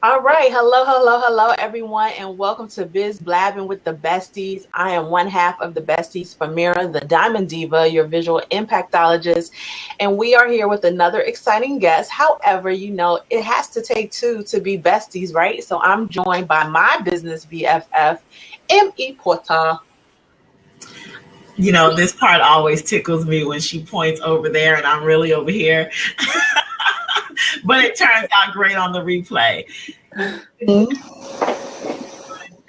All right. Hello, everyone, and welcome to Blabbing with the Besties. I am one half of the Besties, Famira, the Diamond Diva, your visual impactologist, and we are here with another exciting guest. However, it has to take two to be besties, right? So I'm joined by my business BFF, M.E. Porter. This part always tickles me when she points over there and I'm really over here. But it turns out great on the replay.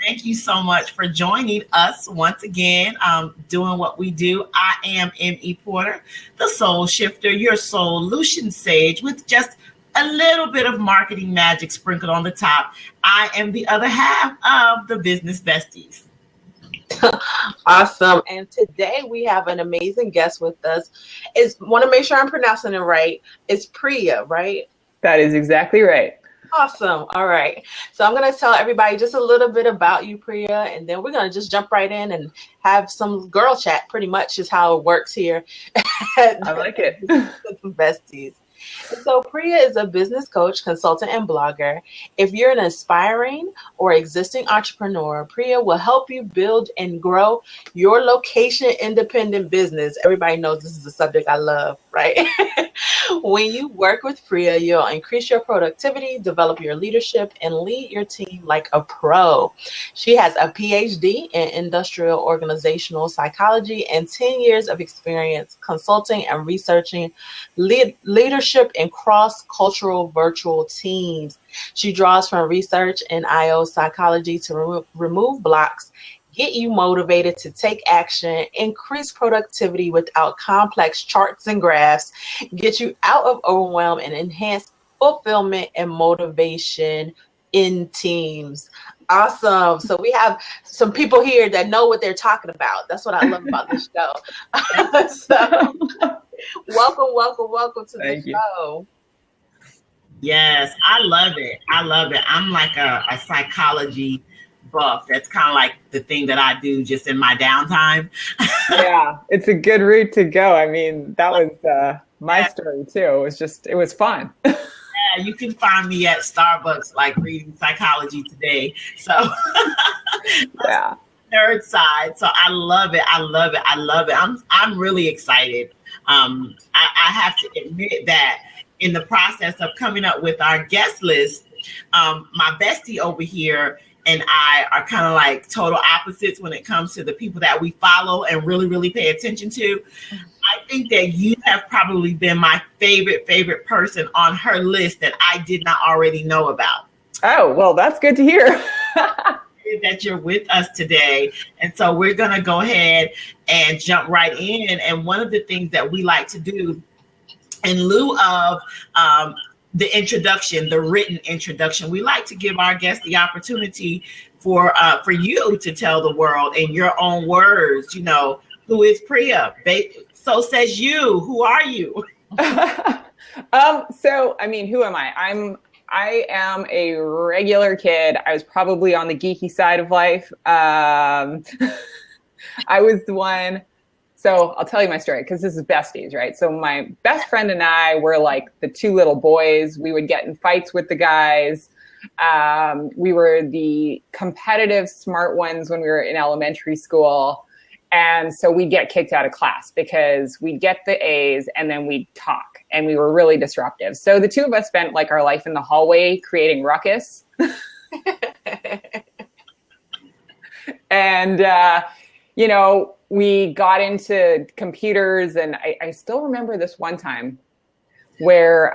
Thank you so much for joining us once again, doing what we do. I am M.E. Porter, the soul shifter, your SOULutions Sage, with just a little bit of marketing magic sprinkled on the top. I am the other half of the business besties. Awesome. And today we have an amazing guest with us. Want to make sure I'm pronouncing it right. It's Priya, right? That is exactly right. Awesome. All right. So I'm going to tell everybody just a little bit about you, Priya, and then we're going to just jump right in and have some girl chat. Pretty much is how it works here. I like it. Besties. So Priya is a business coach, consultant, and blogger. If you're an aspiring or existing entrepreneur, Priya will help you build and grow your location-independent business. Everybody knows this is a subject I love, right? When you work with Priya, you'll increase your productivity, develop your leadership, and lead your team like a pro. She has a PhD in industrial organizational psychology and 10 years of experience consulting and researching leadership in cross-cultural virtual teams. She draws from research in IO psychology to remove blocks, get you motivated to take action, increase productivity without complex charts and graphs, get you out of overwhelm, and enhance fulfillment and motivation in teams. Awesome. So we have some people here that know what they're talking about. That's what I love about this show. So welcome to the show. Yes, I love it. I'm like a psychology buff. That's kind of like the thing that I do just in my downtime. Yeah, it's a good route to go. I mean, that was my story too. It was fun. Yeah, you can find me at Starbucks, like reading psychology today. So yeah, nerd side. So I love it. I'm really excited. I have to admit that in the process of coming up with our guest list, my bestie over here and I are kind of like total opposites when it comes to the people that we follow and really, really pay attention to. I think that you have probably been my favorite person on her list that I did not already know about. Oh, well, that's good to hear. That you're with us today. And so we're going to go ahead and jump right in. And one of the things that we like to do in lieu of the introduction, the written introduction, we like to give our guests the opportunity for you to tell the world in your own words, who is Priya? So says you. Who are you? So, I mean, who am I? I am a regular kid. I was probably on the geeky side of life. I was the one. So I'll tell you my story because this is besties, right? So my best friend and I were like the two little boys. We would get in fights with the guys. We were the competitive smart ones when we were in elementary school. And so we'd get kicked out of class because we'd get the A's and then we'd talk and we were really disruptive. So the two of us spent like our life in the hallway creating ruckus. And, we got into computers and I still remember this one time where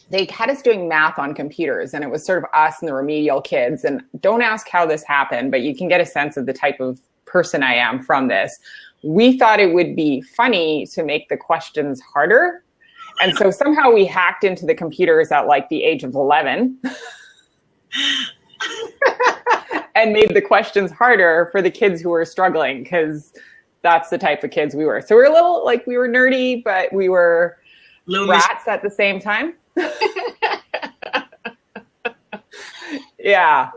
they had us doing math on computers and it was sort of us and the remedial kids. And don't ask how this happened, but you can get a sense of the type of person I am from this. We thought it would be funny to make the questions harder. And so somehow we hacked into the computers at like the age of 11 and made the questions harder for the kids who were struggling because that's the type of kids we were. So we were nerdy, but we were rats at the same time. Yeah.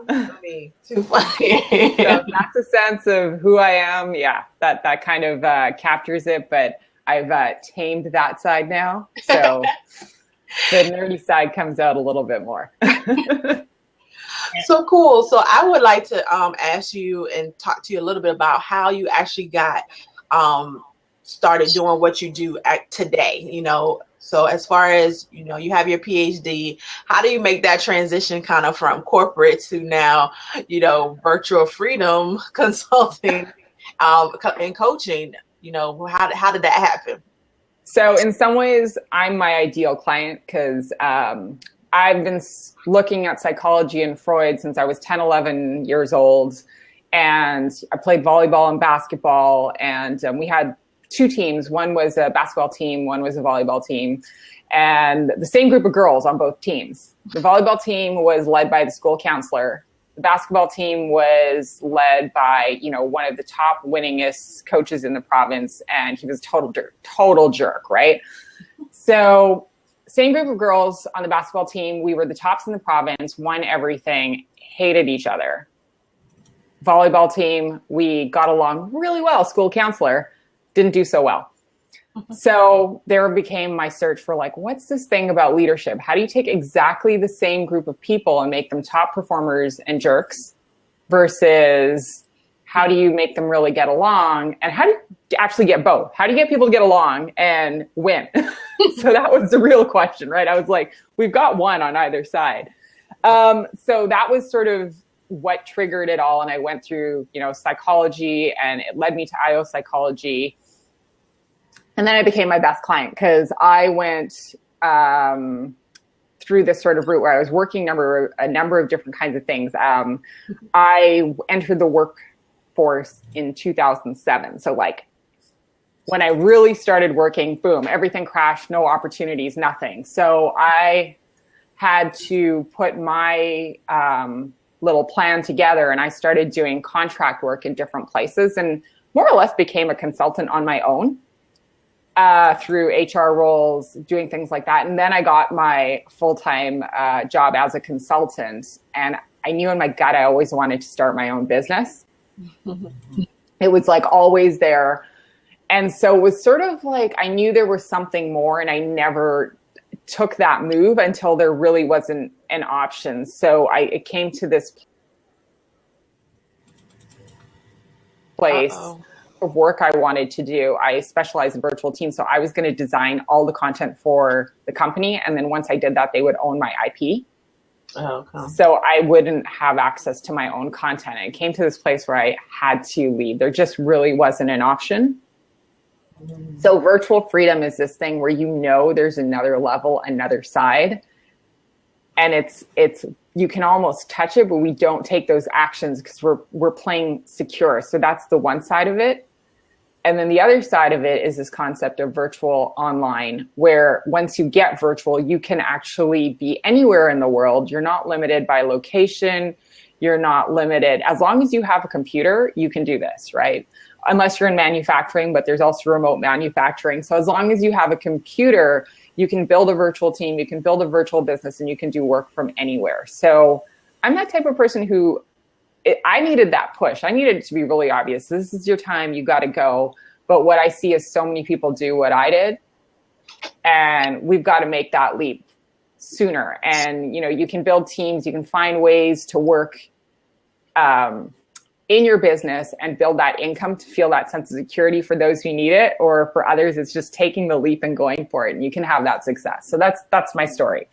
Too funny. So that's a sense of who I am. Yeah, that kind of captures it, but I've tamed that side now. So the nerdy side comes out a little bit more. So cool. So I would like to ask you and talk to you a little bit about how you actually got started doing what you do today. You know, so as far as, you know, you have your PhD, how do you make that transition kind of from corporate to now, you know, virtual freedom consulting and coaching? You know, how did that happen? So in some ways, I'm my ideal client because I've been looking at psychology and Freud since I was 10, 11 years old. And I played volleyball and basketball. And we had two teams. One was a basketball team, one was a volleyball team. And the same group of girls on both teams. The volleyball team was led by the school counselor. The basketball team was led by, you know, one of the top winningest coaches in the province. And he was total jerk, right? So same group of girls on the basketball team. We were the tops in the province, won everything, hated each other. Volleyball team, we got along really well. School counselor didn't do so well. So there became my search for like, what's this thing about leadership? How do you take exactly the same group of people and make them top performers and jerks versus how do you make them really get along? And how do you actually get both? How do you get people to get along and win? So that was the real question, right? I was like, we've got one on either side. So that was sort of what triggered it all. And I went through, you know, psychology, and it led me to IO psychology. And then I became my best client because I went through this sort of route where I was working a number of different kinds of things. I entered the workforce in 2007. So like when I really started working, boom, everything crashed, no opportunities, nothing. So I had to put my little plan together, and I started doing contract work in different places and more or less became a consultant on my own. Through HR roles, doing things like that. And then I got my full-time job as a consultant. And I knew in my gut I always wanted to start my own business. It was like always there. And so it was sort of like I knew there was something more, and I never took that move until there really wasn't an option. So it came to this place. Of work I wanted to do. I specialize in virtual teams. So I was going to design all the content for the company. And then once I did that, they would own my IP. Oh, okay. So I wouldn't have access to my own content. And it came to this place where I had to leave. There just really wasn't an option. So virtual freedom is this thing where, you know, there's another level, another side. And it's you can almost touch it, but we don't take those actions because we're playing secure. So that's the one side of it. And then the other side of it is this concept of virtual online, where once you get virtual, you can actually be anywhere in the world. You're not limited by location. You're not limited. As long as you have a computer, you can do this, right? Unless you're in manufacturing, but there's also remote manufacturing. So as long as you have a computer, you can build a virtual team, you can build a virtual business, and you can do work from anywhere. So I'm that type of person who, I needed that push. I needed it to be really obvious. This is your time. You got to go. But what I see is so many people do what I did, and we've got to make that leap sooner. And, you know, you can build teams. You can find ways to work in your business and build that income to feel that sense of security for those who need it. Or for others, it's just taking the leap and going for it. And you can have that success. So that's my story.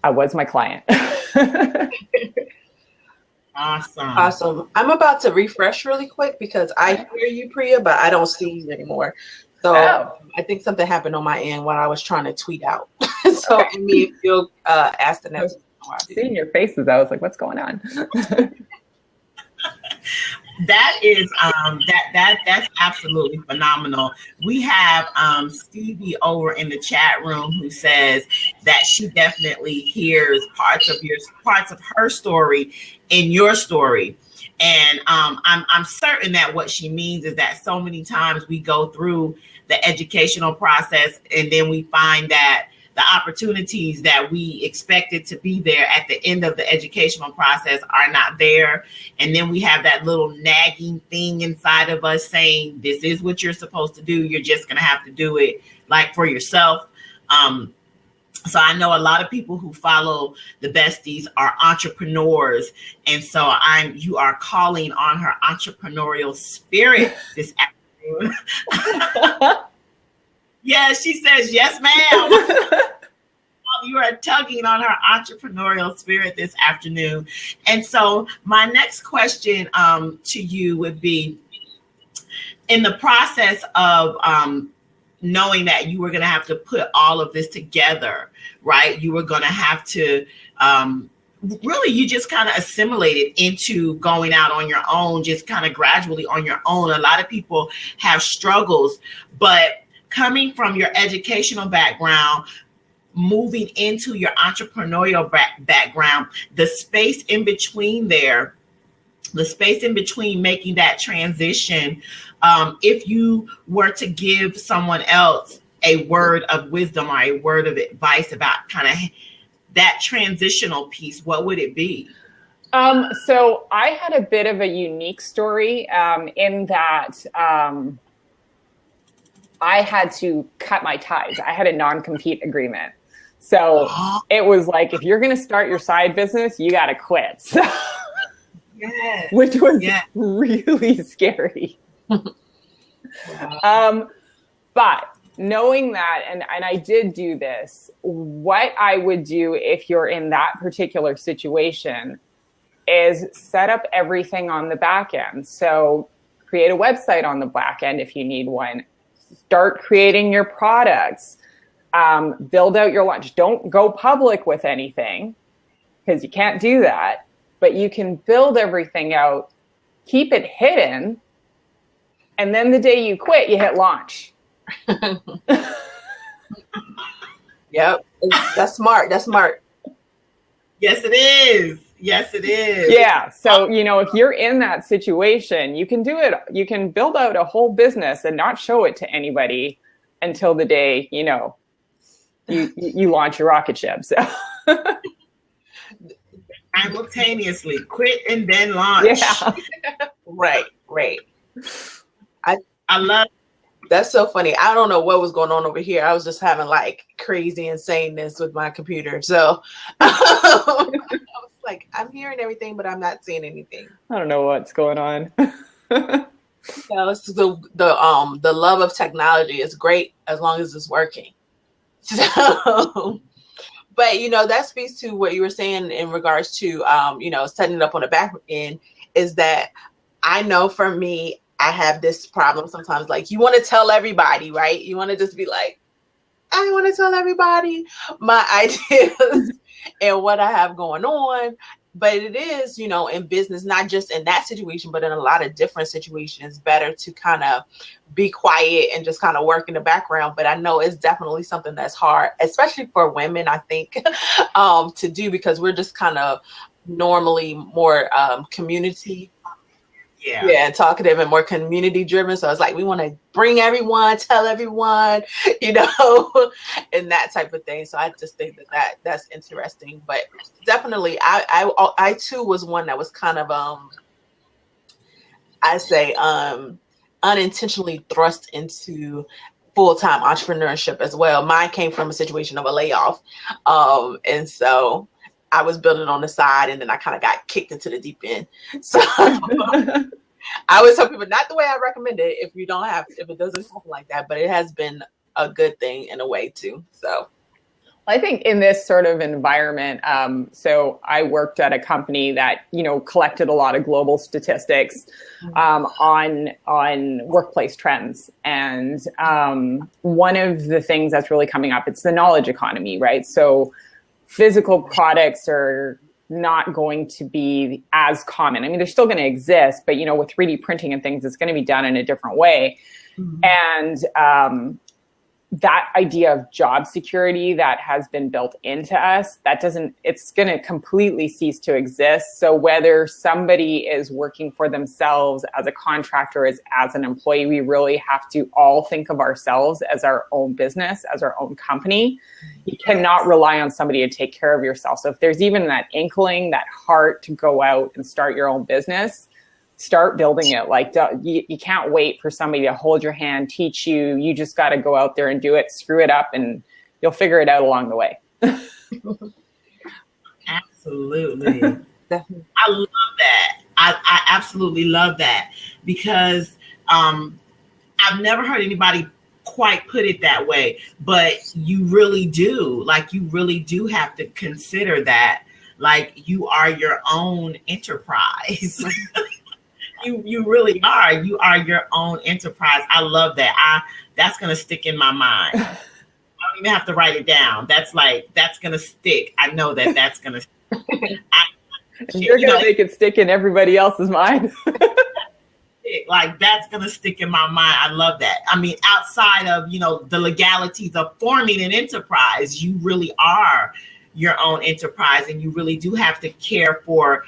I was my client. Awesome. I'm about to refresh really quick because I hear you, Priya, but I don't see you anymore. So I think something happened on my end while I was trying to tweet out. So okay. If you'll ask the next one. Seeing your faces, I was like, what's going on? That is that's absolutely phenomenal. We have Stevie over in the chat room who says that she definitely hears parts of her story in your story. And I'm certain that what she means is that so many times we go through the educational process and then we find that the opportunities that we expected to be there at the end of the educational process are not there. And then we have that little nagging thing inside of us saying, this is what you're supposed to do. You're just going to have to do it like for yourself. So I know a lot of people who follow the Besties are entrepreneurs. And so you are calling on her entrepreneurial spirit this afternoon. Yeah, she says, yes, ma'am. You are tugging on her entrepreneurial spirit this afternoon. And so my next question to you would be, in the process of knowing that you were going to have to put all of this together, right? You were going to have to really, you just kind of assimilated into going out on your own, just kind of gradually on your own. A lot of people have struggles, but coming from your educational background, moving into your entrepreneurial background, the space in between there, the space in between making that transition, if you were to give someone else a word of wisdom or a word of advice about kind of that transitional piece, what would it be? So I had a bit of a unique story in that I had to cut my ties. I had a non-compete agreement. So it was like, if you're going to start your side business, you got to quit. So, yes. Which was really scary. But knowing that, and I did do this, what I would do if you're in that particular situation is set up everything on the back end. So create a website on the back end if you need one. Start creating your products. Build out your launch. Don't go public with anything because you can't do that. But you can build everything out, keep it hidden, and then the day you quit, you hit launch. Yep. That's smart. That's smart. Yes, it is. Yes, it is. Yeah. So, if you're in that situation, you can do it. You can build out a whole business and not show it to anybody until the day, you launch your rocket ship. So simultaneously quit and then launch. Yeah. Right. I love That's so funny. I don't know what was going on over here. I was just having like crazy insaneness with my computer. So I was like, I'm hearing everything, but I'm not seeing anything. I don't know what's going on. It's the love of technology is great as long as it's working. So, but that speaks to what you were saying in regards to setting it up on the back end, is that I know for me, I have this problem sometimes. Like, you want to tell everybody, right? You want to just be like, I want to tell everybody my ideas and what I have going on. But it is, in business, not just in that situation, but in a lot of different situations, better to kind of be quiet and just kind of work in the background. But I know it's definitely something that's hard, especially for women, I think, to do, because we're just kind of normally more community. Yeah, talkative and more community driven. So it's like, we want to bring everyone, tell everyone, and that type of thing. So I just think that's interesting. But definitely, I too was one that was kind of unintentionally thrust into full-time entrepreneurship as well. Mine came from a situation of a layoff, and so I was building on the side, and then I kind of got kicked into the deep end. So I always tell people, not the way I recommend it if it doesn't happen like that, but it has been a good thing in a way too. So I think in this sort of environment, so I worked at a company that, collected a lot of global statistics on workplace trends. And one of the things that's really coming up, it's the knowledge economy, right? So physical products are not going to be as common. I mean, they're still going to exist, but, with 3D printing and things, it's going to be done in a different way. Mm-hmm. And that idea of job security that has been built into us, it's going to completely cease to exist. So whether somebody is working for themselves as a contractor, as an employee, we really have to all think of ourselves as our own business, as our own company. You cannot rely on somebody to take care of yourself. So if there's even that inkling, that heart to go out and start your own business, start building it. Like, you can't wait for somebody to hold your hand, teach you. You just got to go out there and do it, screw it up, and you'll figure it out along the way. Absolutely. Definitely. I love that. I absolutely love that, because I've never heard anybody quite put it that way, but you really do. Like, you really do have to consider that, like, you are your own enterprise. You really are. You are your own enterprise. I love that. That's going to stick in my mind. I don't even have to write it down. That's going to stick. I know that's going to stick. You're going to make it stick in everybody else's mind. Like, that's going to stick in my mind. I love that. I mean, outside of, the legalities of forming an enterprise, you really are your own enterprise, and you really do have to care for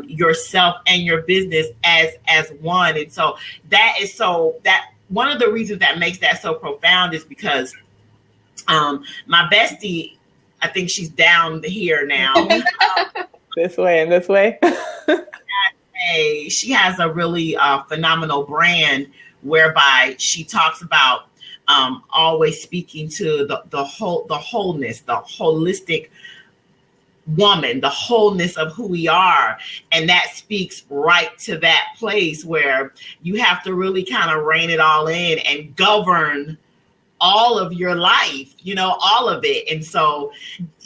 yourself and your business as one. And so that one of the reasons that makes that so profound is because my bestie, I think she's down here now. This way and this way. She has a really phenomenal brand whereby she talks about always speaking to the wholeness, the holistic woman, the wholeness of who we are. And that speaks right to that place where you have to really kind of rein it all in and govern all of your life, all of it. And so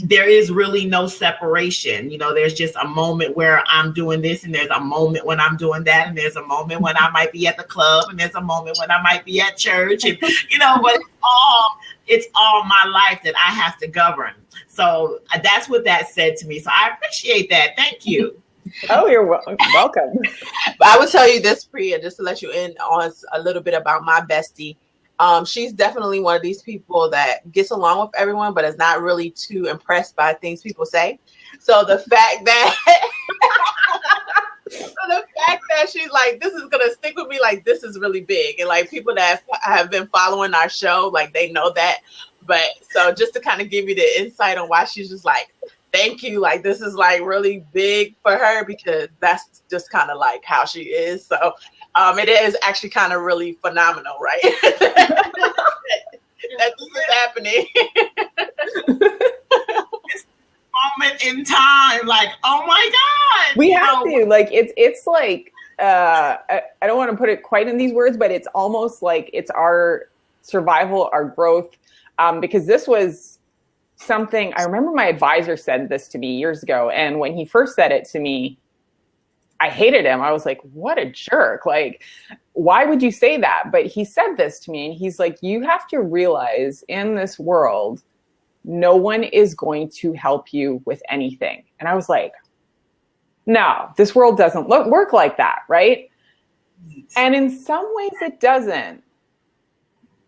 there is really no separation. There's just a moment where I'm doing this, and there's a moment when I'm doing that, and there's a moment when I might be at the club, and there's a moment when I might be at church, and but it's all my life that I have to govern. So that's what that said to me. So I appreciate that. Thank you. Oh, you're welcome. But I will tell you this, Priya, just to let you in on a little bit about my bestie. She's definitely one of these people that gets along with everyone, but is not really too impressed by things people say. So the fact that she's like, this is gonna stick with me, like, this is really big, and like people that have been following our show, like, they know that. But so just to kind of give you the insight on why she's just like, thank you, like, this is like really big for her, because that's just kind of like how she is. So it is actually kind of really phenomenal, right? that this is happening. It's a moment in time, like, oh my God. We have to, like, it's like, I don't want to put it quite in these words, but it's almost like it's our survival, our growth, because this was something, I remember my advisor said this to me years ago. And when he first said it to me, I hated him. I was like, what a jerk. Like, why would you say that? But he said this to me, and he's like, you have to realize in this world, no one is going to help you with anything. And I was like, no, this world doesn't work like that, right? And in some ways it doesn't.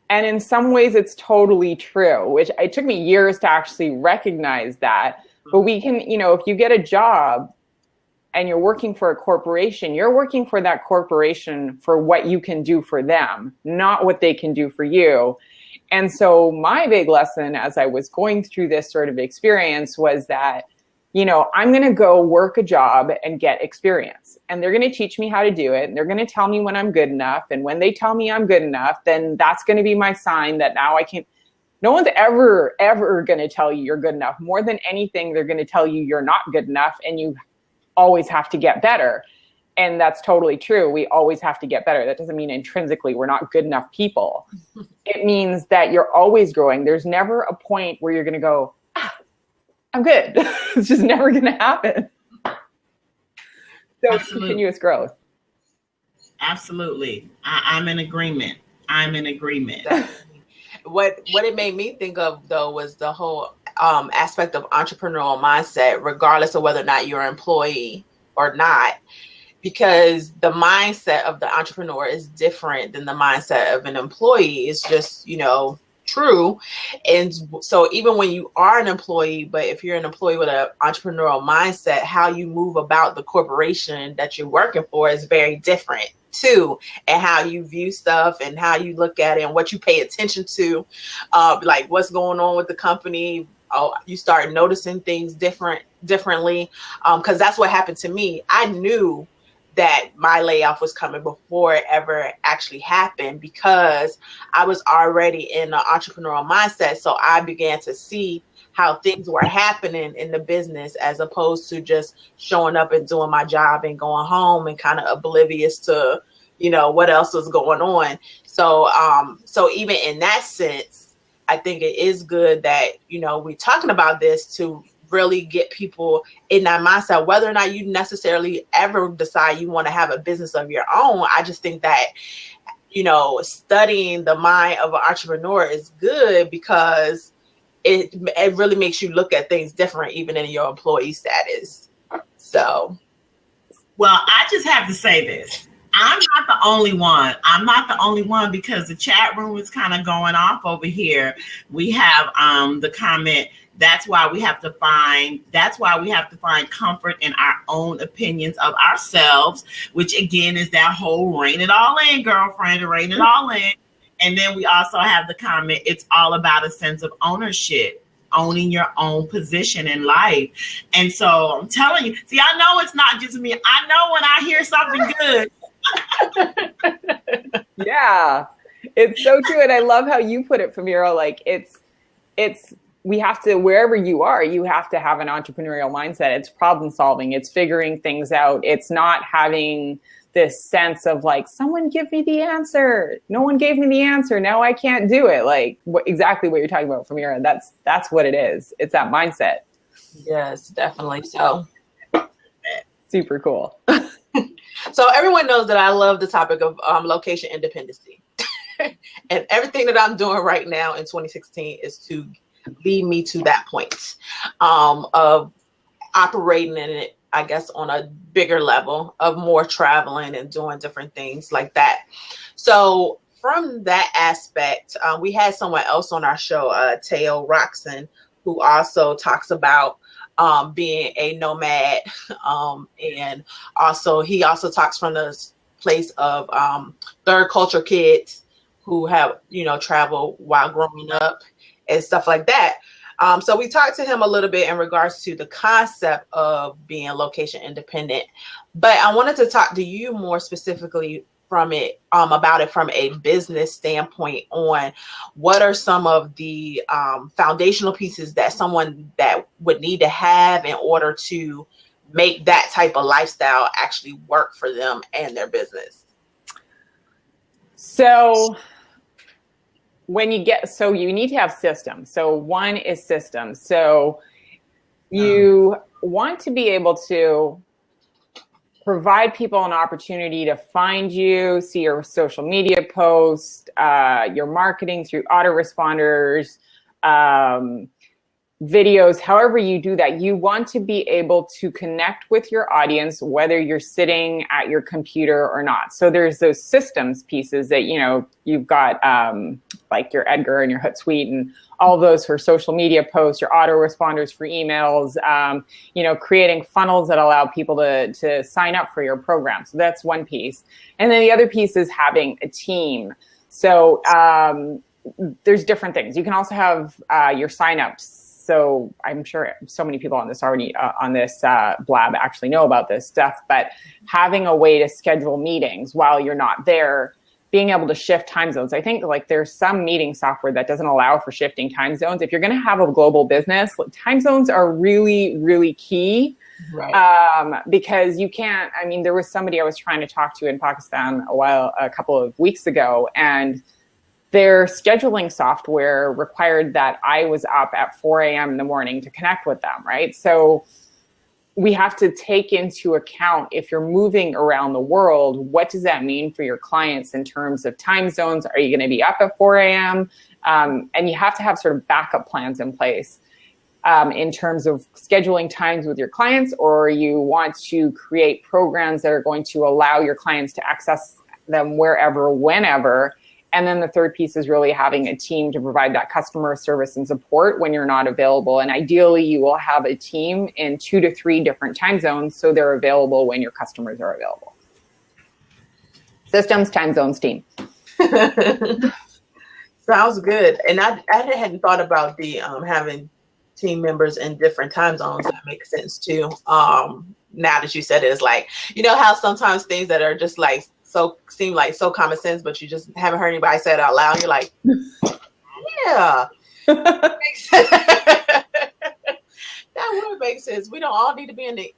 And in some ways it's totally true, which it took me years to actually recognize that. But we can, if you get a job and you're working for a corporation, you're working for that corporation for what you can do for them, not what they can do for you. And so my big lesson as I was going through this sort of experience was that, I'm going to go work a job and get experience, and they're going to teach me how to do it. And they're going to tell me when I'm good enough. And when they tell me I'm good enough, then that's going to be my sign that now I can. No one's ever going to tell you you're good enough. More than anything, they're going to tell you you're not good enough, and you always have to get better. And that's totally true. We always have to get better. That doesn't mean intrinsically we're not good enough people. It means that you're always growing. There's never a point where you're going to go, I'm good. It's just never going to happen. So it's continuous growth. Absolutely. I'm in agreement. What it made me think of, though, was the whole aspect of entrepreneurial mindset, regardless of whether or not you're an employee or not, because the mindset of the entrepreneur is different than the mindset of an employee. It's just, true. And so even when you are an employee, but if you're an employee with an entrepreneurial mindset, how you move about the corporation that you're working for is very different too, and how you view stuff and how you look at it and what you pay attention to, like what's going on with the company. You start noticing things differently, because that's what happened to me. I knew that my layoff was coming before it ever actually happened, because I was already in an entrepreneurial mindset. So I began to see how things were happening in the business, as opposed to just showing up and doing my job and going home and kind of oblivious to, you know, what else was going on. So, so even in that sense, I think it is good that, you know, we're talking about this to really get people in that mindset, whether or not you necessarily ever decide you want to have a business of your own. I just think that, you know, studying the mind of an entrepreneur is good, because it really makes you look at things different, even in your employee status. So, well, I just have to say this. I'm not the only one. I'm not the only one, because the chat room is kind of going off over here. We have the comment, that's why we have to find comfort in our own opinions of ourselves, which again is that whole rein it all in, girlfriend, rein it all in. And then we also have the comment, it's all about a sense of ownership, owning your own position in life. And so I'm telling you, see, I know it's not just me. I know when I hear something good. Yeah, it's so true. And I love how you put it, Famira, like we have to, wherever you are, you have to have an entrepreneurial mindset. It's problem solving. It's figuring things out. It's not having this sense of like, someone give me the answer. No one gave me the answer. Now I can't do it. Like exactly what you're talking about, Famira. That's what it is. It's that mindset. Yes, definitely. So super cool. So everyone knows that I love the topic of location independency. And everything that I'm doing right now in 2016 is to lead me to that point of operating in it, I guess, on a bigger level of more traveling and doing different things like that. So from that aspect, we had someone else on our show, Teo Roxon, who also talks about being a nomad. And also, he also talks from the place of third culture kids who have, you know, traveled while growing up and stuff like that. So we talked to him a little bit in regards to the concept of being location independent, but I wanted to talk to you more specifically from it, about it from a business standpoint, on what are some of the foundational pieces that someone that would need to have in order to make that type of lifestyle actually work for them and their business. So you need to have systems. So one is systems. So you want to be able to provide people an opportunity to find you, see your social media posts, your marketing through autoresponders, videos, however you do that. You want to be able to connect with your audience, whether you're sitting at your computer or not. So there's those systems pieces that, you know, you've got like your Edgar and your Hootsuite and all those for social media posts, your autoresponders for emails, you know, creating funnels that allow people to sign up for your program. So that's one piece. And then the other piece is having a team. So there's different things. You can also have your signups. So I'm sure so many people on this already on this blab actually know about this stuff, but having a way to schedule meetings while you're not there, being able to shift time zones. I think like there's some meeting software that doesn't allow for shifting time zones. If you're going to have a global business, time zones are really, really key. Right. Because you can't, I mean, there was somebody I was trying to talk to in Pakistan a couple of weeks ago, and their scheduling software required that I was up at 4 a.m. in the morning to connect with them, right? So we have to take into account, if you're moving around the world, what does that mean for your clients in terms of time zones? Are you going to be up at 4 a.m.? And you have to have sort of backup plans in place in terms of scheduling times with your clients, or you want to create programs that are going to allow your clients to access them wherever, whenever. And then the third piece is really having a team to provide that customer service and support when you're not available. And ideally, you will have a team in 2 to 3 different time zones so they're available when your customers are available. Systems, time zones, team. Sounds good. And I hadn't thought about the having team members in different time zones. That makes sense too. now that you said it, it's like, you know how sometimes things that are just like seem like so common sense, but you just haven't heard anybody say it out loud. You're like, yeah. That would make sense. We don't all need to be in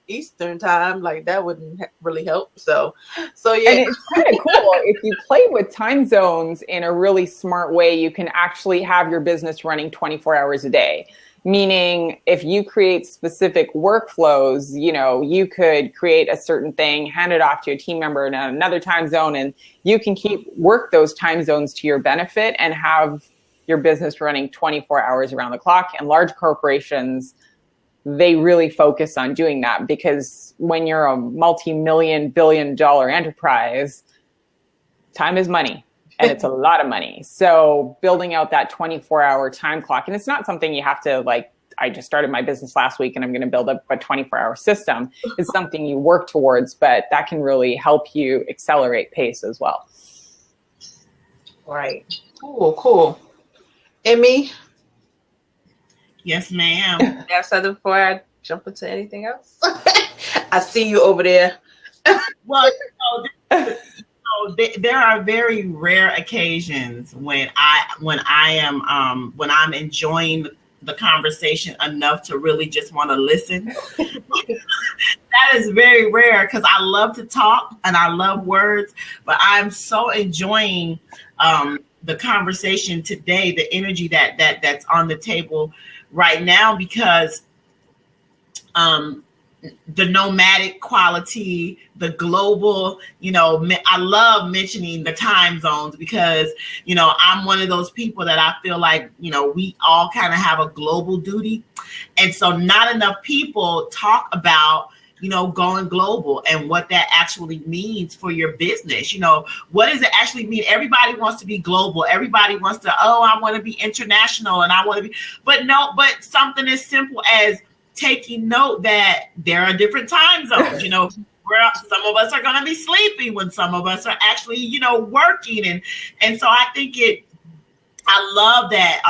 Eastern time. Like that wouldn't really help. So yeah. And it's kind of cool if you play with time zones in a really smart way. You can actually have your business running 24 hours a day. Meaning, if you create specific workflows, you know, you could create a certain thing, hand it off to a team member in another time zone, and you can work those time zones to your benefit and have your business running 24 hours around the clock. And large corporations, they really focus on doing that, because when you're a multi-million, billion-dollar enterprise, time is money, and it's a lot of money. So building out that 24-hour time clock, and it's not something you have to like, I just started my business last week and I'm going to build up a 24-hour system. It's something you work towards, but that can really help you accelerate pace as well. Right. Cool. M.E? Yes, ma'am. Have something before I jump into anything else? I see you over there. Well, there are very rare occasions when I'm enjoying the conversation enough to really just want to listen. That is very rare, because I love to talk and I love words, but I'm so enjoying the conversation today, the energy that's on the table right now, because the nomadic quality, the global, you know, I love mentioning the time zones, because, you know, I'm one of those people that I feel like, you know, we all kind of have a global duty. And so not enough people talk about, you know, going global and what that actually means for your business. You know, what does it actually mean? Everybody wants to be global. Everybody wants to, I want to be international, and I want to be, but something as simple as taking note that there are different time zones, you know, where some of us are going to be sleeping when some of us are actually, you know, working. And so I think I love that,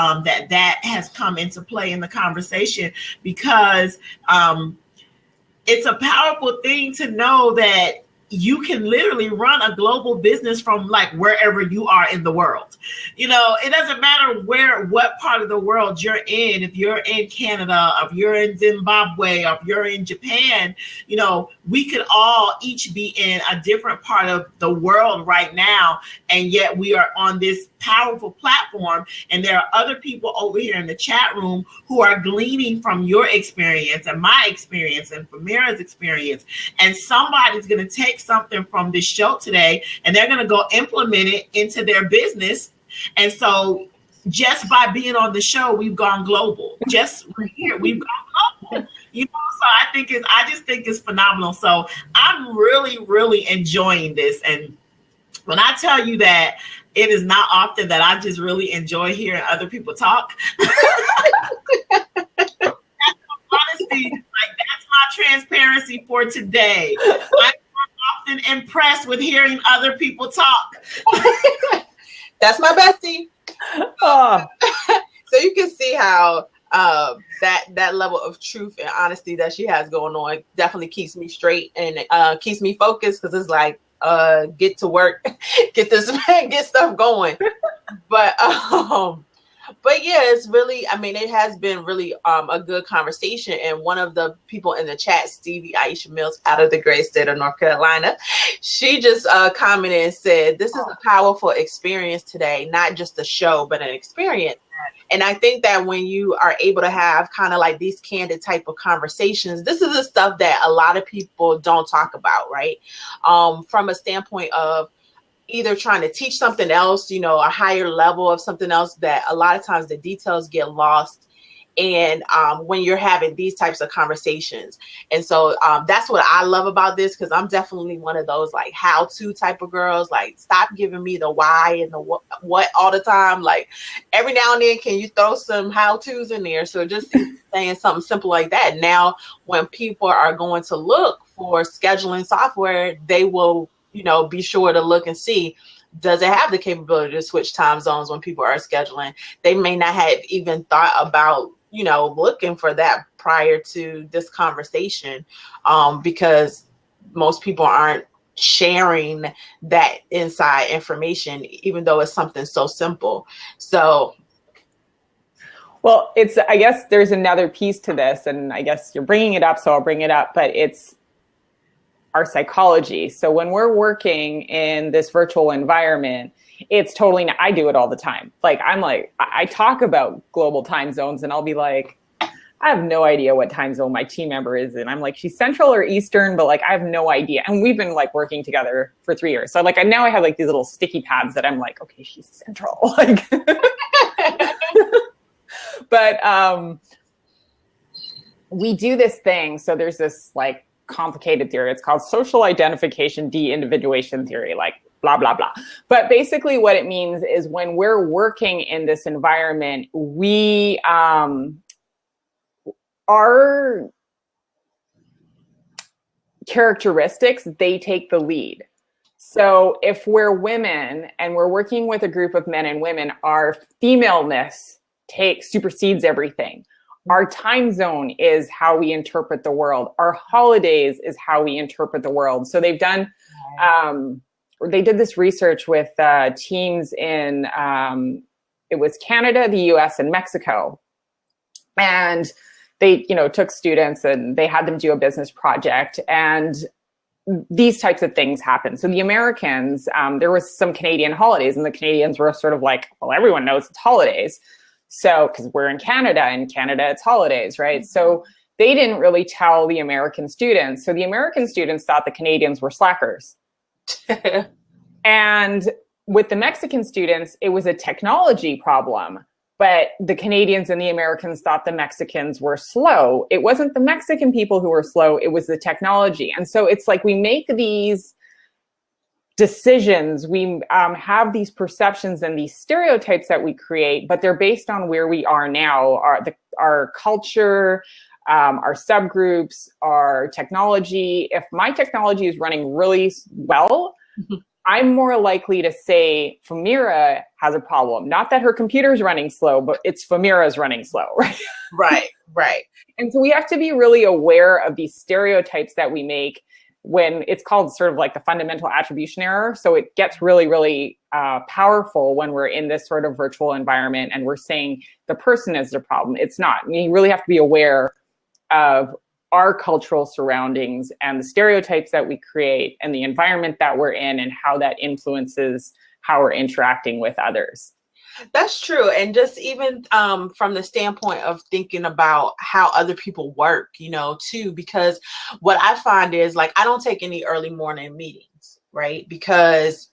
that has come into play in the conversation, because it's a powerful thing to know that you can literally run a global business from like wherever you are in the world. You know, it doesn't matter what part of the world you're in. If you're in Canada, if you're in Zimbabwe, if you're in Japan, you know, we could all each be in a different part of the world right now. And yet we are on this powerful platform. And there are other people over here in the chat room who are gleaning from your experience and my experience and Famira's experience. And somebody's going to take something from this show today and they're going to go implement it into their business. And so just by being on the show, we've gone global. Just right here, we've gone global. You know, so I just think it's phenomenal. So I'm really, really enjoying this. And when I tell you that it is not often that I just really enjoy hearing other people talk. That's honesty. Like, that's my transparency for today. I'm often impressed with hearing other people talk. That's my bestie. Oh. So you can see how that level of truth and honesty that she has going on definitely keeps me straight and keeps me focused, because it's like, get to work, get stuff going. But yeah, it's really, I mean, it has been really a good conversation. And one of the people in the chat, Stevie Aisha Mills, out of the great state of North Carolina, she just commented and said, this is a powerful experience today, not just a show, but an experience. And I think that when you are able to have kind of like these candid type of conversations, this is the stuff that a lot of people don't talk about, right? From a standpoint of either trying to teach something else, you know, a higher level of something else, that a lot of times the details get lost. And when you're having these types of conversations. And so that's what I love about this, because I'm definitely one of those like how-to type of girls. Like, stop giving me the why and the what all the time. Like, every now and then, can you throw some how-tos in there? So just saying something simple like that. Now, when people are going to look for scheduling software, they will, you know, be sure to look and see, does it have the capability to switch time zones when people are scheduling? They may not have even thought about looking for that prior to this conversation, because most people aren't sharing that inside information, even though it's something so simple. So, well, I guess there's another piece to this, and I guess you're bringing it up, so I'll bring it up, but it's our psychology. So when we're working in this virtual environment, it's totally, I do it all the time. Like, I talk about global time zones, and I'll be like, I have no idea what time zone my team member is in. I'm like, she's Central or Eastern, but like, I have no idea. And we've been like working together for 3 years. So like, now I have like these little sticky pads that I'm like, okay, she's Central. Like, but we do this thing. So there's this like complicated theory. It's called social identification de-individuation theory, like blah, blah, blah. But basically what it means is when we're working in this environment, our characteristics, they take the lead. So if we're women and we're working with a group of men and women, our femaleness supersedes everything. Our time zone is how we interpret the world. Our holidays is how we interpret the world. So they've done, they did this research with teams in, it was Canada, the US, and Mexico. And they, took students and they had them do a business project, and these types of things happen. So the Americans, there was some Canadian holidays, and the Canadians were sort of like, well, everyone knows it's holidays. So, because we're in Canada it's holidays, right? So they didn't really tell the American students. So the American students thought the Canadians were slackers. And with the Mexican students, it was a technology problem. But the Canadians and the Americans thought the Mexicans were slow. It wasn't the Mexican people who were slow, it was the technology. And so it's like we make these decisions, we have these perceptions and these stereotypes that we create, but they're based on where we are now, our culture, our subgroups, our technology. If my technology is running really well, I'm more likely to say Famira has a problem. Not that her computer's running slow, but it's Famira's running slow, right? Right. And so we have to be really aware of these stereotypes that we make, when it's called sort of like the fundamental attribution error. So it gets really, really powerful when we're in this sort of virtual environment and we're saying the person is the problem. It's not. You really have to be aware of our cultural surroundings and the stereotypes that we create and the environment that we're in and how that influences how we're interacting with others. That's true. And just even from the standpoint of thinking about how other people work, too, because what I find is like, I don't take any early morning meetings, right? Because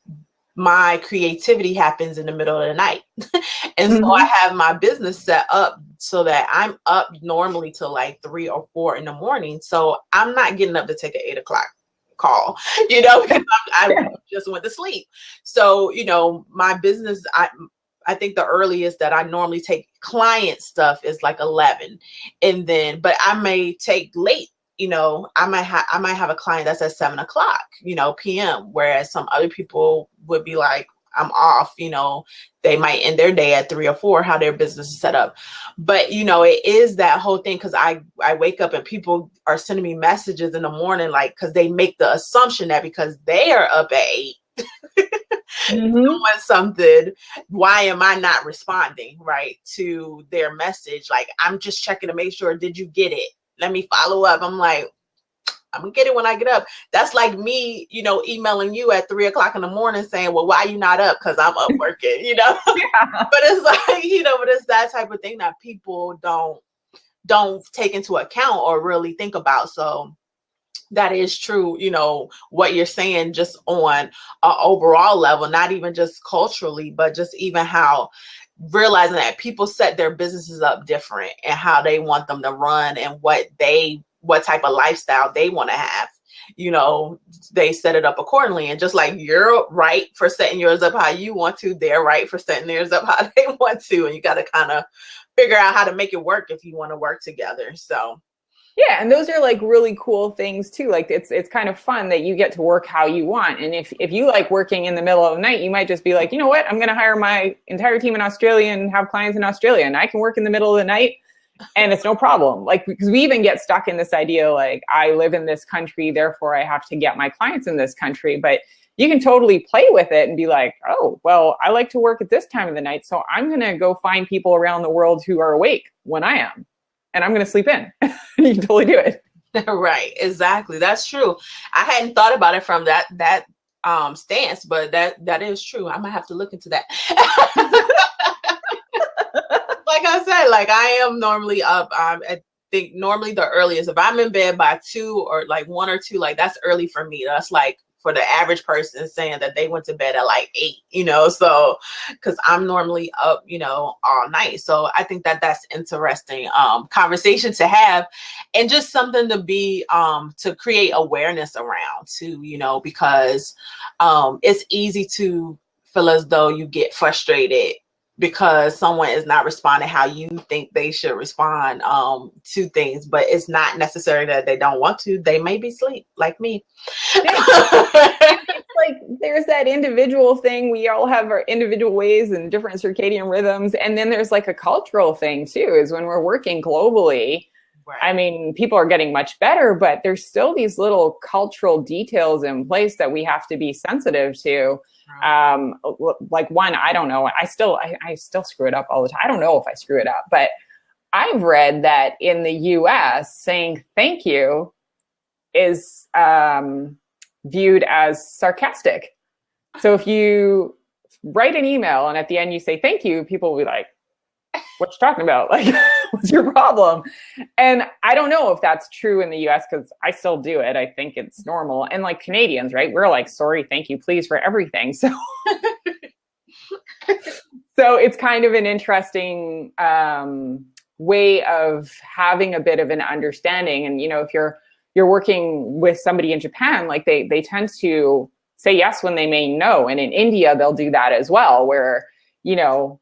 my creativity happens in the middle of the night. And so I have my business set up so that I'm up normally till like 3 or 4 in the morning. So I'm not getting up to take an 8 o'clock call, because I just went to sleep. So, my business, I think the earliest that I normally take client stuff is like 11. And then, but I may take late, I might have a client that's at 7 o'clock, PM, whereas some other people would be like, I'm off, they might end their day at 3 or 4, how their business is set up. But, it is that whole thing. Cause I wake up and people are sending me messages in the morning, like, cause they make the assumption that because they are up at 8, doing something, why am I not responding right to their message? Like, I'm just checking to make sure, did you get it? Let me follow up. I'm like, I'm gonna get it when I get up. That's like me, emailing you at 3 o'clock in the morning saying, well, why are you not up? Cause I'm up working, Yeah. But it's like, but it's that type of thing that people don't take into account or really think about. So that is true, what you're saying, just on an overall level, not even just culturally, but just even how realizing that people set their businesses up different and how they want them to run and what type of lifestyle they want to have. They set it up accordingly. And just like you're right for setting yours up how you want to, they're right for setting theirs up how they want to. And you got to kind of figure out how to make it work if you want to work together. So yeah, and those are like really cool things too. Like it's kind of fun that you get to work how you want. And if you like working in the middle of the night, you might just be like, you know what, I'm going to hire my entire team in Australia and have clients in Australia, and I can work in the middle of the night And it's no problem. Like, because we even get stuck in this idea, like, I live in this country, therefore I have to get my clients in this country. But you can totally play with it and be like, oh, well, I like to work at this time of the night, so I'm going to go find people around the world who are awake when I am, and I'm going to sleep in. You can totally do it. Right. Exactly. That's true. I hadn't thought about it from that stance, but that is true. I might have to look into that. Like I said, like I am normally up. I think normally the earliest, if I'm in bed by 2 or like 1 or 2, like that's early for me. That's like for the average person saying that they went to bed at like 8, you know, so because I'm normally up, you know, all night. So I think that that's interesting conversation to have, and just something to be to create awareness around too, you know, because it's easy to feel as though you get frustrated because someone is not responding how you think they should respond to things, but it's not necessary that they don't want to. They may be asleep like me. It's like there's that individual thing. We all have our individual ways and different circadian rhythms. And then there's like a cultural thing too, is when we're working globally. Right. I mean, people are getting much better, but there's still these little cultural details in place that we have to be sensitive to. Like one, I don't know. I still screw it up all the time. I don't know if I screw it up, but I've read that in the US saying thank you is viewed as sarcastic. So if you write an email and at the end you say thank you, people will be like, what you talking about? Like, what's your problem? And I don't know if that's true in the US because I still do it. I think it's normal. And like Canadians, right? We're like, sorry, thank you, please for everything. So, so it's kind of an interesting way of having a bit of an understanding. And, you know, if you're working with somebody in Japan, like they tend to say yes when they mean no. And in India, they'll do that as well, where, you know,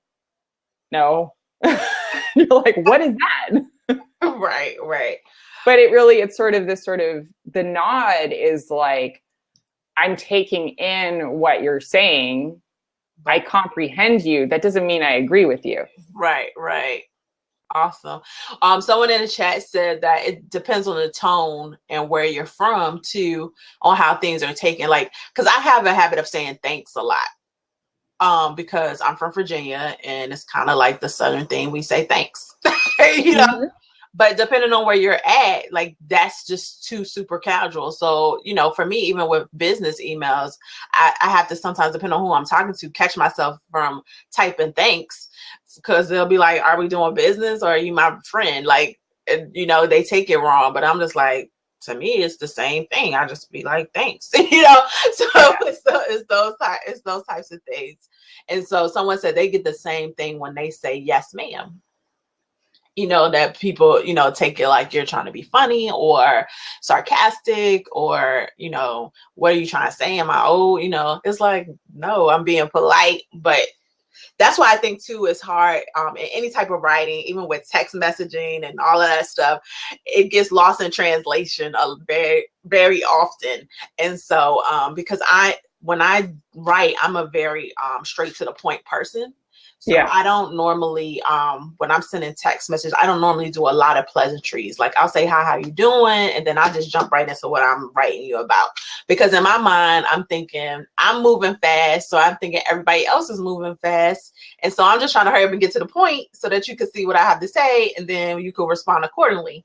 no. You're like, what is that? Right. But it's sort of the nod is like, I'm taking in what you're saying. I comprehend you. That doesn't mean I agree with you. Right. Awesome. Someone in the chat said that it depends on the tone and where you're from too, on how things are taken. Like, because I have a habit of saying thanks a lot. Because I'm from Virginia and it's kind of like the Southern thing. We say thanks, you know, mm-hmm. But depending on where you're at, like that's just too super casual. So, you know, for me, even with business emails, I have to sometimes, depend on who I'm talking to, catch myself from typing thanks, because they'll be like, are we doing business or are you my friend? Like, you know, they take it wrong, but I'm just like, to me, it's the same thing. I just be like, thanks, you know. So it's those types of things. And so someone said they get the same thing when they say yes, ma'am. You know, that people, you know, take it like you're trying to be funny or sarcastic or, you know, what are you trying to say? Am I old? You know, it's like, no, I'm being polite, but that's why I think too it's hard in any type of writing, even with text messaging and all of that stuff, it gets lost in translation very, very often. And so because when I write, I'm a very straight to the point person. So yeah. I don't normally, when I'm sending text messages, I don't normally do a lot of pleasantries. Like I'll say, hi, how you doing? And then I'll just jump right into what I'm writing you about. Because in my mind, I'm thinking I'm moving fast. So I'm thinking everybody else is moving fast. And so I'm just trying to hurry up and get to the point so that you can see what I have to say. And then you can respond accordingly.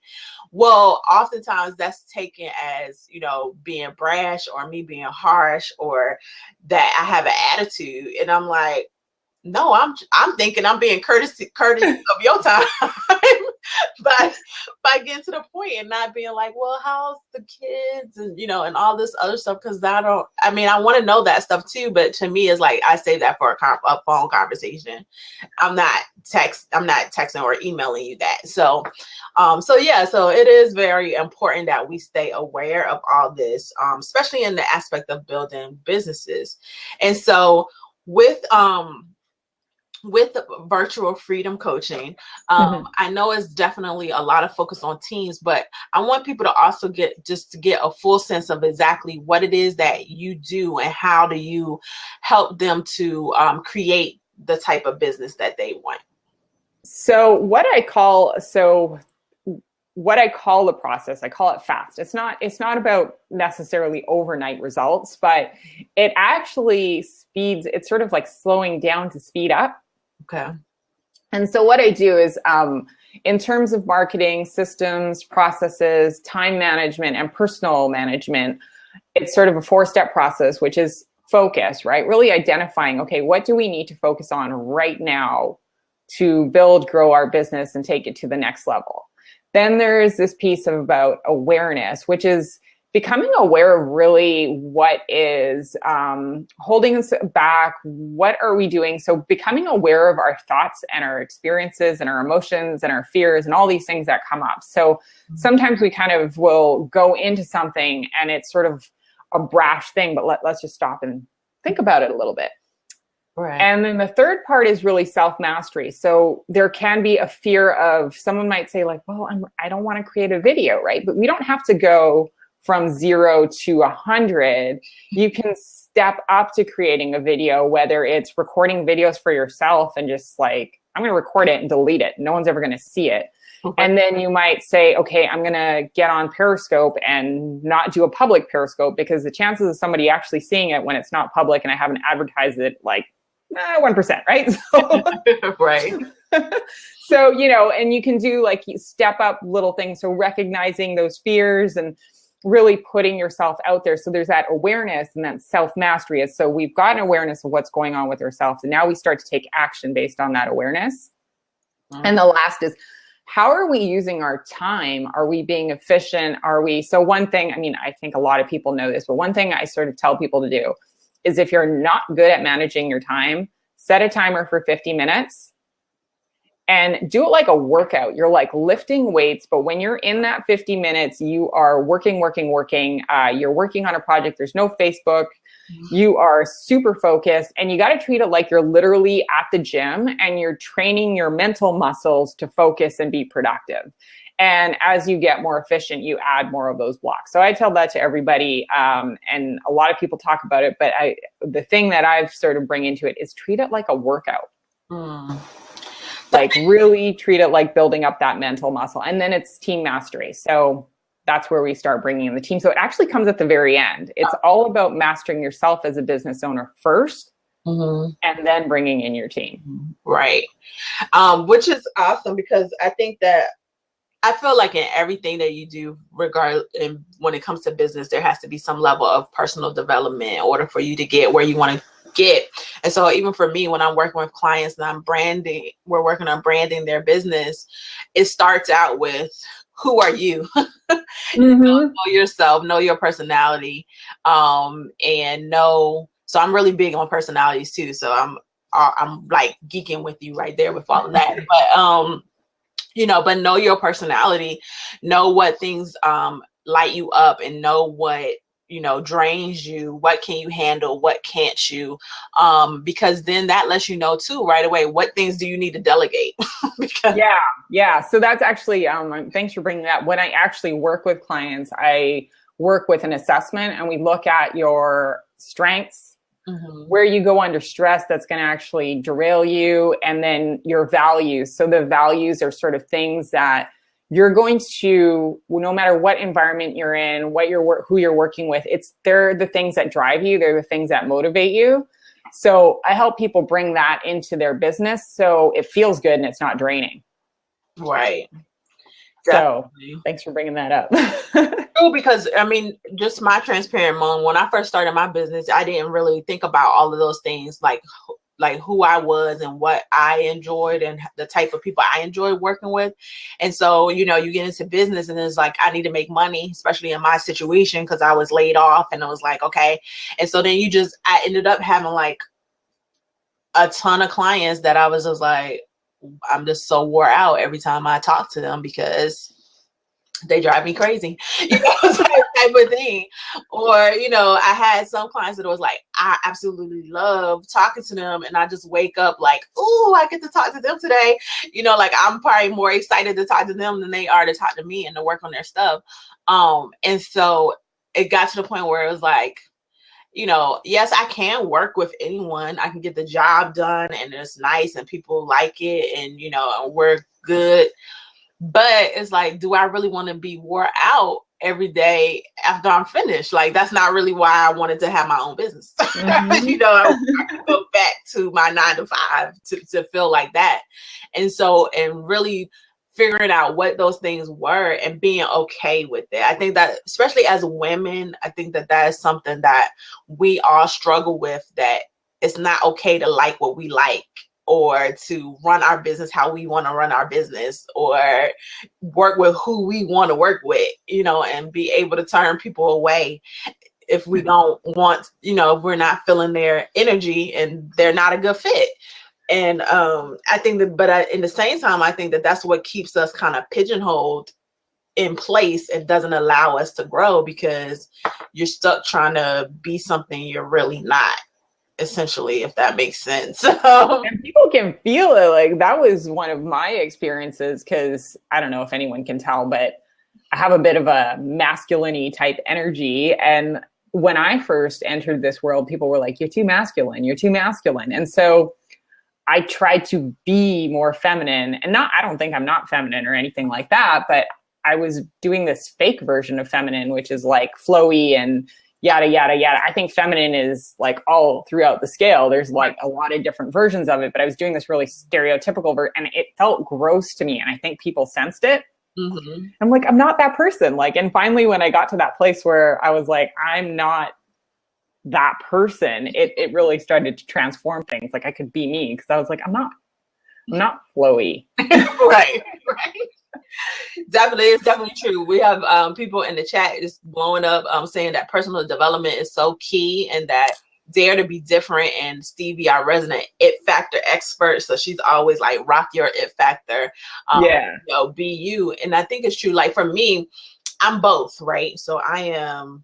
Well, oftentimes that's taken as, you know, being brash or me being harsh or that I have an attitude. And I'm like, no, I'm thinking I'm being courteous of your time by getting to the point and not being like, well, how's the kids and, you know, and all this other stuff. Because I want to know that stuff too. But to me, it's like I save that for a phone conversation. I'm not texting or emailing you that. So it is very important that we stay aware of all this, especially in the aspect of building businesses. And so with virtual freedom coaching, I know it's definitely a lot of focus on teams, but I want people to also get a full sense of exactly what it is that you do and how do you help them to create the type of business that they want. So what I call the process, I call it fast. It's not about necessarily overnight results, but it actually it's sort of like slowing down to speed up. Okay. And so what I do is, in terms of marketing, systems, processes, time management, and personal management, it's sort of a 4-step process, which is focus, right? Really identifying, okay, what do we need to focus on right now to build, grow our business and take it to the next level? Then there is this piece of about awareness, which is becoming aware of really what is holding us back. What are we doing? So becoming aware of our thoughts and our experiences and our emotions and our fears and all these things that come up. So sometimes we kind of will go into something and it's sort of a brash thing, but let's just stop and think about it a little bit. Right. And then the third part is really self-mastery. So there can be a fear of, someone might say like, well, I don't want to create a video, right? But we don't have to go from 0 to 100. You can step up to creating a video, whether it's recording videos for yourself and just like, I'm going to record it and delete it. No one's ever going to see it. Okay. And then you might say, okay, I'm going to get on Periscope and not do a public Periscope, because the chances of somebody actually seeing it when it's not public and I haven't advertised it, like 1%, right? So, right. So, and you can do like step up little things. So recognizing those fears and really putting yourself out there. So there's that awareness and that self-mastery. So we've got an awareness of what's going on with ourselves. And now we start to take action based on that awareness. Mm-hmm. And the last is, how are we using our time? Are we being efficient? So one thing, I think a lot of people know this, but one thing I sort of tell people to do is, if you're not good at managing your time, set a timer for 50 minutes. And do it like a workout. You're like lifting weights, but when you're in that 50 minutes, you are working. You're working on a project. There's no Facebook. You are super focused, and you got to treat it like you're literally at the gym and you're training your mental muscles to focus and be productive. And as you get more efficient, you add more of those blocks. So I tell that to everybody, and a lot of people talk about it, but the thing that I've sort of bring into it is treat it like a workout. Like really treat it like building up that mental muscle. And then it's team mastery. So that's where we start bringing in the team. So it actually comes at the very end. It's all about mastering yourself as a business owner first, and then bringing in your team. Right. Which is awesome, because I think that I feel like in everything that you do, when it comes to business, there has to be some level of personal development in order for you to get where you want to get. And so even for me, when I'm working with clients and we're working on branding their business, it starts out with, who are you? Know yourself, know your personality, and know. So I'm really big on personalities too. So I'm like geeking with you right there with all of that. But but know your personality, know what things light you up, and know what drains you, what can you handle, what can't you, because then that lets you know too right away what things do you need to delegate. Yeah. So that's actually thanks for bringing that. When I actually work with clients, I work with an assessment, and we look at your strengths, where you go under stress that's going to actually derail you, and then your values. So the values are sort of things that you're going to, no matter what environment you're in, who you're working with, they're the things that drive you. They're the things that motivate you. So I help people bring that into their business so it feels good and it's not draining. Right. Definitely. So thanks for bringing that up. True, because just my transparent moment, when I first started my business, I didn't really think about all of those things, like who I was and what I enjoyed and the type of people I enjoyed working with. And so, you get into business and it's like, I need to make money, especially in my situation, because I was laid off, and I was like, okay. And so then I ended up having like a ton of clients that I was just like, I'm just so wore out every time I talk to them, because they drive me crazy, type of thing. Or, I had some clients that was like, I absolutely love talking to them, and I just wake up like, ooh, I get to talk to them today. Like I'm probably more excited to talk to them than they are to talk to me and to work on their stuff. And so it got to the point where it was like, you know, yes, I can work with anyone. I can get the job done and it's nice and people like it and, you know, we're good. But it's like, do I really want to be wore out every day after I'm finished? Like, that's not really why I wanted to have my own business. Mm-hmm. You know, I can go back to my 9 to 5 to feel like that. And so, and really figuring out what those things were and being okay with it. I think that, especially as women, I think that that is something that we all struggle with, that it's not okay to like what we like, or to run our business how we want to run our business, or work with who we want to work with, you know, and be able to turn people away if we don't want, you know, if we're not feeling their energy and they're not a good fit. And I think that, but in the same time, I think that that's what keeps us kind of pigeonholed in place and doesn't allow us to grow, because you're stuck trying to be something you're really not, essentially, if that makes sense. And people can feel it. Like, that was one of my experiences, because I don't know if anyone can tell, but I have a bit of a masculine-y type energy. And when I first entered this world, people were like, you're too masculine, you're too masculine. And so I tried to be more feminine, and I don't think I'm not feminine or anything like that, but I was doing this fake version of feminine, which is like flowy and yada, yada, yada. I think feminine is like all throughout the scale. There's like a lot of different versions of it, but I was doing this really stereotypical and it felt gross to me. And I think people sensed it. Mm-hmm. I'm like, I'm not that person. Like, and finally, when I got to that place where I was like, I'm not that person, it really started to transform things. Like, I could be me, because I was like, I'm not flowy. Right. Definitely, it's definitely true. We have people in the chat just blowing up, saying that personal development is so key, and that dare to be different. And Stevie, our resident it factor expert, so she's always like, rock your it factor. You know, be you. And I think it's true. Like, for me, I'm both, right? So I am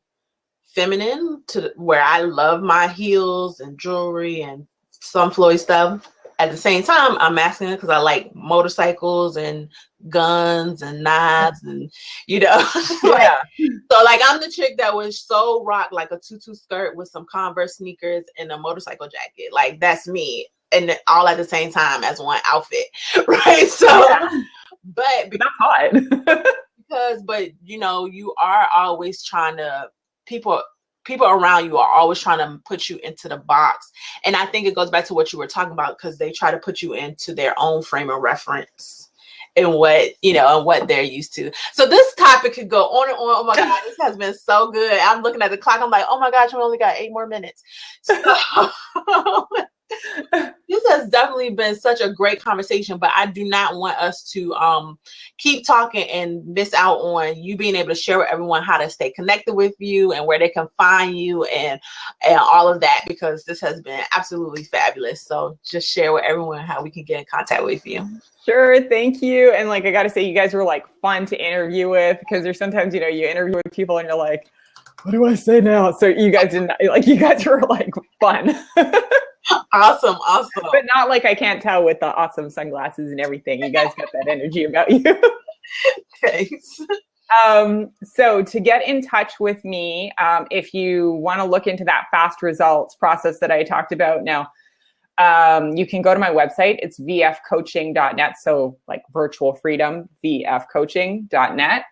feminine to where I love my heels and jewelry and some flowy stuff. At the same time, I'm masculine because I like motorcycles and guns and knives and, you know. Like, so like, I'm the chick that would so rock like a tutu skirt with some Converse sneakers and a motorcycle jacket. Like, that's me. And all at the same time as one outfit. Right. So, but that's hot. But you know, you are always trying to, people around you are always trying to put you into the box. And I think it goes back to what you were talking about, because they try to put you into their own frame of reference and what, you know, and what they're used to. So this topic could go on and on. Oh my God, this has been so good. I'm looking at the clock. I'm like, oh my gosh, we only got 8 more minutes. So this has definitely been such a great conversation, but I do not want us to keep talking and miss out on you being able to share with everyone how to stay connected with you and where they can find you and all of that, because this has been absolutely fabulous. So just share with everyone how we can get in contact with you. Sure, thank you. And like, I got to say, you guys were like fun to interview with, because there's sometimes, you know, you interview with people and you're like, what do I say now? So you guys didn't, like, you guys were like fun. Awesome. But not like, I can't tell with the awesome sunglasses and everything. You guys got that energy about you. Thanks. So to get in touch with me, if you want to look into that fast results process that I talked about now, you can go to my website. It's vfcoaching.net. So like virtual freedom, vfcoaching.net.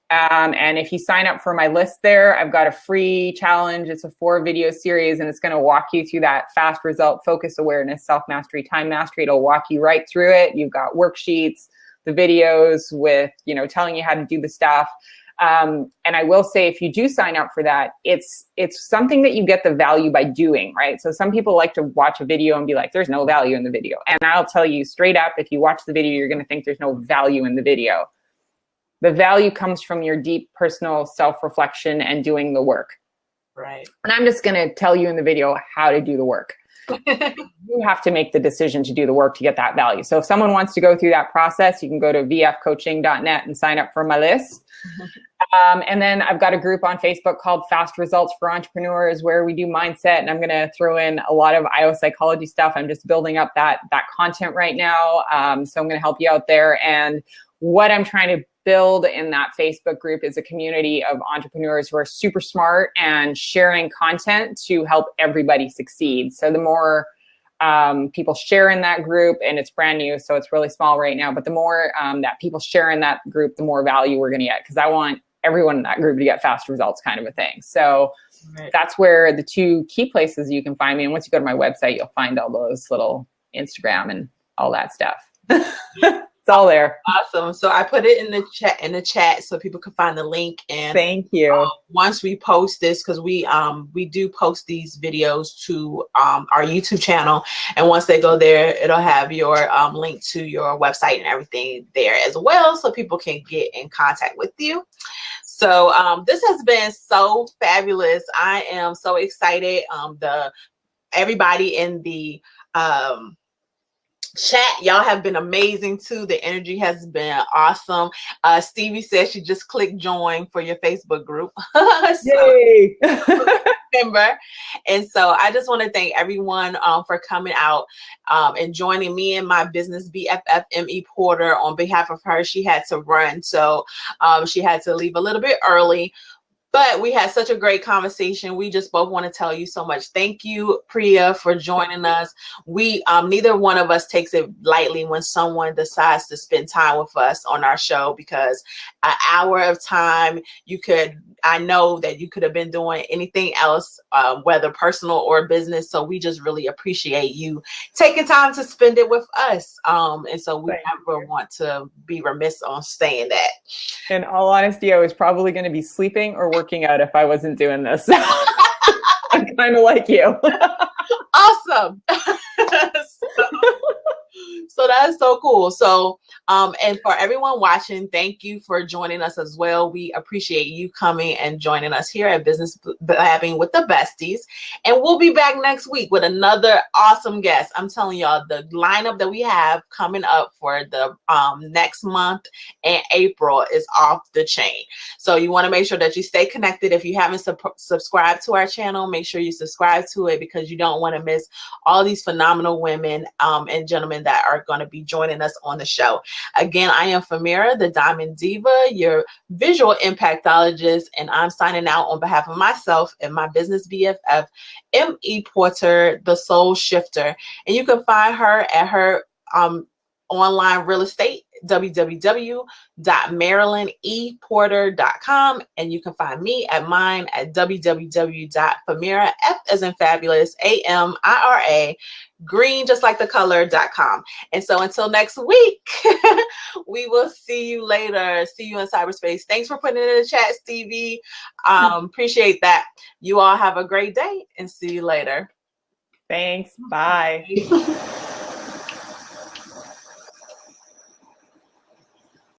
And if you sign up for my list there, I've got a free challenge. It's a 4-video series, and it's going to walk you through that fast result, focus, awareness, self-mastery, time mastery. It'll walk you right through it. You've got worksheets, the videos with, you know, telling you how to do the stuff. And I will say, if you do sign up for that, it's something that you get the value by doing, right? So some people like to watch a video and be like, there's no value in the video. And I'll tell you straight up, if you watch the video, you're going to think there's no value in the video. The value comes from your deep personal self-reflection and doing the work. Right. And I'm just going to tell you in the video how to do the work. You have to make the decision to do the work to get that value. So if someone wants to go through that process, you can go to vfcoaching.net and sign up for my list. And then I've got a group on Facebook called Fast Results for Entrepreneurs, where we do mindset, and I'm going to throw in a lot of IO psychology stuff. I'm just building up that content right now. So I'm going to help you out there. And what I'm trying to build in that Facebook group is a community of entrepreneurs who are super smart and sharing content to help everybody succeed. So the more people share in that group, and it's brand new, so it's really small right now, but the more that people share in that group, the more value we're going to get, because I want everyone in that group to get fast results, kind of a thing. So that's where the two key places you can find me. And once you go to my website, you'll find all those little Instagram and all that stuff. It's all there. Awesome. So I put it in the chat so people can find the link. And thank you. Once we post this, because we do post these videos to our YouTube channel, and once they go there, it'll have your link to your website and everything there as well, so people can get in contact with you. So this has been so fabulous. I am so excited. Everybody in the chat, y'all have been amazing too. The energy has been awesome. Stevie says she just clicked join for your Facebook group. Yay! Remember. And so I just want to thank everyone for coming out and joining me and my business BFF M.E. Porter. On behalf of her, she had to run, so she had to leave a little bit early. But we had such a great conversation. We just both want to tell you so much. Thank you, Priya, for joining us. We neither one of us takes it lightly when someone decides to spend time with us on our show, because an hour of time, I know that you could have been doing anything else, whether personal or business. So we just really appreciate you taking time to spend it with us. And so we never want to be remiss on saying that. In all honesty, I was probably going to be sleeping or working out if I wasn't doing this. I'm kind of like you. Awesome. So that is so cool. So, and for everyone watching, thank you for joining us as well. We appreciate you coming and joining us here at Business Blabbing with the Besties. And we'll be back next week with another awesome guest. I'm telling y'all, the lineup that we have coming up for the next month and April is off the chain. So you want to make sure that you stay connected. If you haven't subscribed to our channel, make sure you subscribe to it, because you don't want to miss all these phenomenal women and gentlemen that are going to be joining us on the show. Again, I am Famira, the Diamond Diva, your visual impactologist, and I'm signing out on behalf of myself and my business BFF, M.E. Porter, the Soul Shifter. And you can find her at her online real estate, www.marylandeporter.com, and you can find me at mine at www.famira, F as in fabulous, AMIRA, green just like the color.com. And so until next week, we will see you later. See you in cyberspace. Thanks for putting it in the chat, Stevie. Appreciate that. You all have a great day, and see you later. Thanks. Bye.